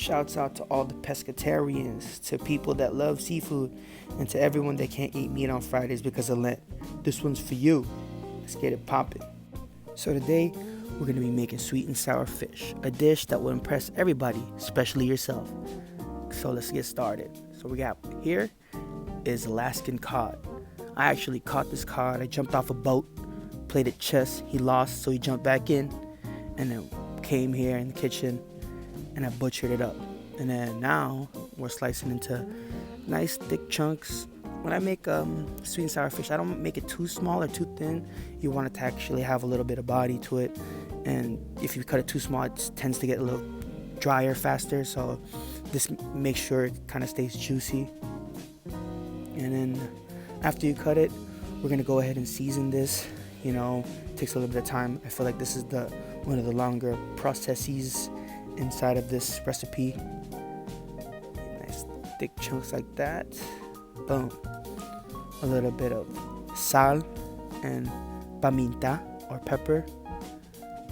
Shouts out to all the pescatarians, to people that love seafood, and to everyone that can't eat meat on Fridays because of Lent. This one's for you. Let's get it poppin'. So today, we're going to be making sweet and sour fish, a dish that will impress everybody, especially yourself. So let's get started. So we got here is Alaskan cod. I actually caught this cod. I jumped off a boat, played at chess. He lost, so he jumped back in, and then came here in the kitchen, and I butchered it up. And then now we're slicing into nice thick chunks. When I make sweet and sour fish, I don't make it too small or too thin. You want it to actually have a little bit of body to it. And if you cut it too small, it tends to get a little drier faster. So this makes sure it kind of stays juicy. And then after you cut it, we're gonna go ahead and season this. You know, it takes a little bit of time. I feel like this is one of the longer processes inside of this recipe. Nice thick chunks like that. Boom. A little bit of sal and paminta or pepper,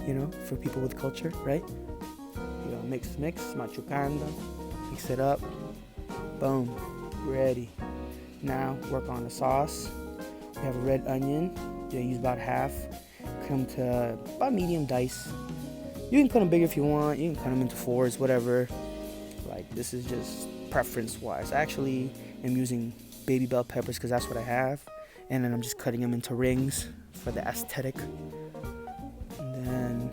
you know, for people with culture, right? You know, mix, machucando, mix it up. Boom. Ready. Now work on the sauce. We have a red onion. You use about half. Cut them to about medium dice. You can cut them bigger if you want. You can cut them into fours, whatever. Like, this is just preference-wise. I actually am using baby bell peppers because that's what I have. And then I'm just cutting them into rings for the aesthetic. And then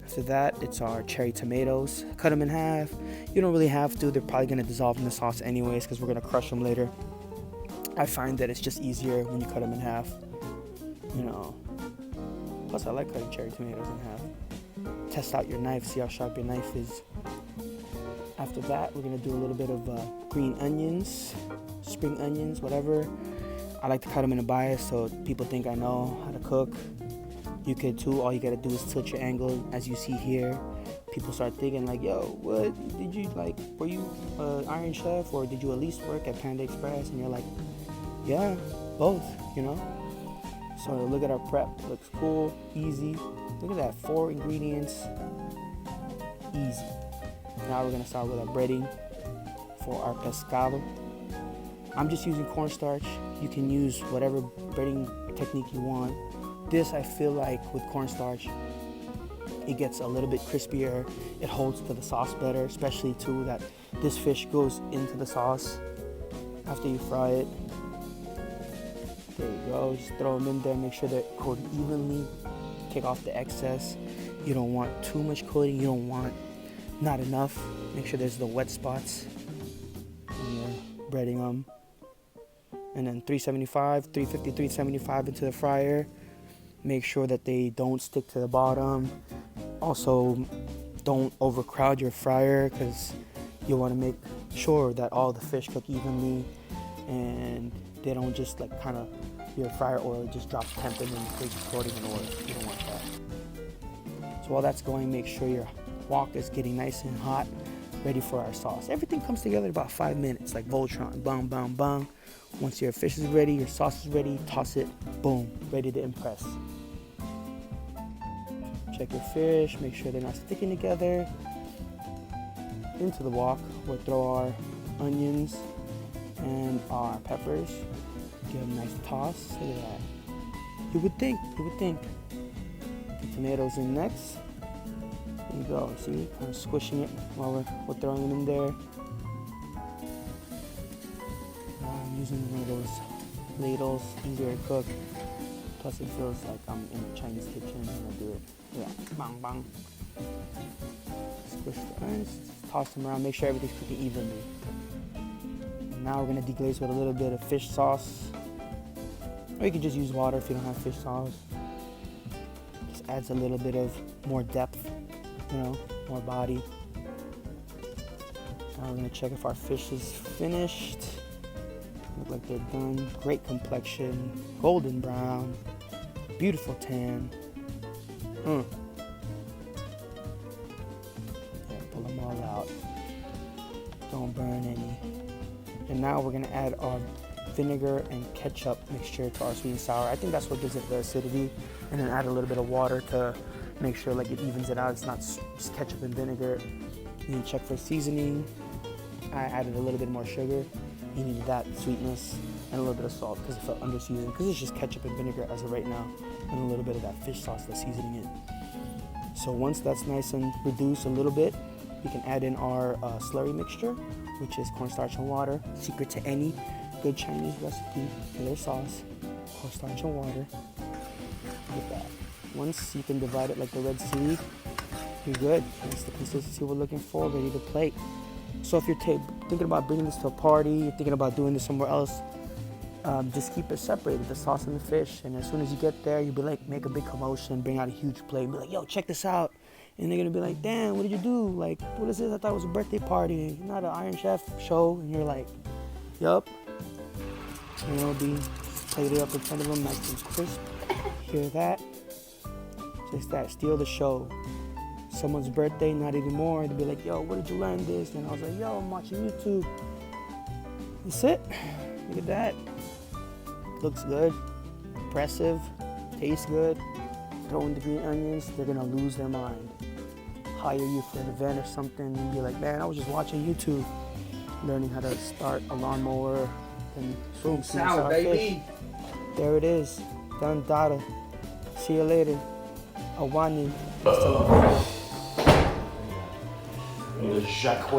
after that, it's our cherry tomatoes. Cut them in half. You don't really have to. They're probably going to dissolve in the sauce anyways because we're going to crush them later. I find that it's just easier when you cut them in half. You know. Plus, I like cutting cherry tomatoes in half. Test out your knife, see how sharp your knife is. After that, we're gonna do a little bit of green onions, spring onions, whatever. I like to cut them in a bias so people think I know how to cook. You could too. All you gotta do is tilt your angle, as you see here. People start thinking like, yo, what did you like? Were you an Iron Chef, or did you at least work at Panda Express? And you're like, yeah, both, you know. So look at our prep. Looks cool, easy. Look at that, 4 ingredients, easy. Now we're gonna start with our breading for our pescado. I'm just using cornstarch. You can use whatever breading technique you want. This, I feel like with cornstarch, it gets a little bit crispier. It holds to the sauce better, especially too that this fish goes into the sauce after you fry it. There you go, just throw them in there, make sure they're coated evenly. Take off the excess. You don't want too much coating. You don't want not enough. Make sure there's the wet spots when you're breading them. And then 375, 350, 375 into the fryer. Make sure that they don't stick to the bottom. Also, don't overcrowd your fryer because you want to make sure that all the fish cook evenly and they don't just like kind of your fryer oil just drops temp and then it's floating in oil. You don't want that. So while that's going, make sure your wok is getting nice and hot, ready for our sauce. Everything comes together in about 5 minutes, like Voltron. Bang, bang, bang. Once your fish is ready, your sauce is ready, toss it, boom, ready to impress. Check your fish, make sure they're not sticking together. Into the wok, we'll throw our onions and our peppers. Give them a nice toss. Look at that. You would think. The tomatoes in next. There you go. See, kind of squishing it while we're throwing them in there. I'm using one of those ladles, easier to cook. Plus, it feels like I'm in a Chinese kitchen when I do it. Yeah, bang, bang. Squish the onions, toss them around, make sure everything's cooking evenly. Now we're gonna deglaze with a little bit of fish sauce. Or you can just use water if you don't have fish sauce. Just adds a little bit of more depth, you know, more body. Now we're gonna check if our fish is finished. Look like they're done. Great complexion, golden brown, beautiful tan. Yeah, pull them all out. Don't burn any. And now we're gonna add our vinegar and ketchup mixture to our sweet and sour. I think that's what gives it the acidity. And then add a little bit of water to make sure like it evens it out. It's not just ketchup and vinegar. And you check for seasoning. I added a little bit more sugar. You needed that sweetness and a little bit of salt because it felt under seasoned. Because it's just ketchup and vinegar as of right now, and a little bit of that fish sauce that's seasoning it. So once that's nice and reduced a little bit, we can add in our slurry mixture, which is cornstarch and water. Secret to any good Chinese recipe for their sauce: cornstarch and water. Look at that. Once you can divide it like the Red Sea, you're good. That's the consistency we're looking for, ready to plate. So if you're thinking about bringing this to a party, you're thinking about doing this somewhere else, just keep it separated, the sauce and the fish. And as soon as you get there, you'll be like, make a big commotion, bring out a huge plate, and be like, yo, check this out. And they're gonna be like, damn, what did you do? Like, what is this? I thought it was a birthday party, not an Iron Chef show. And you're like, yup. And it'll be plated up in front of them, nice and crisp. Hear that? Just that, steal the show. Someone's birthday, not anymore. They'll be like, yo, where did you learn this? And I was like, yo, I'm watching YouTube. That's it. Look at that. Looks good, impressive, tastes good. Throw in the green onions, they're gonna lose their mind. Hire you for an event or something and be like, man, I was just watching YouTube, learning how to start a lawnmower, and boom, sour baby. Fish. There it is, done data. See you later. Awani. Jacques.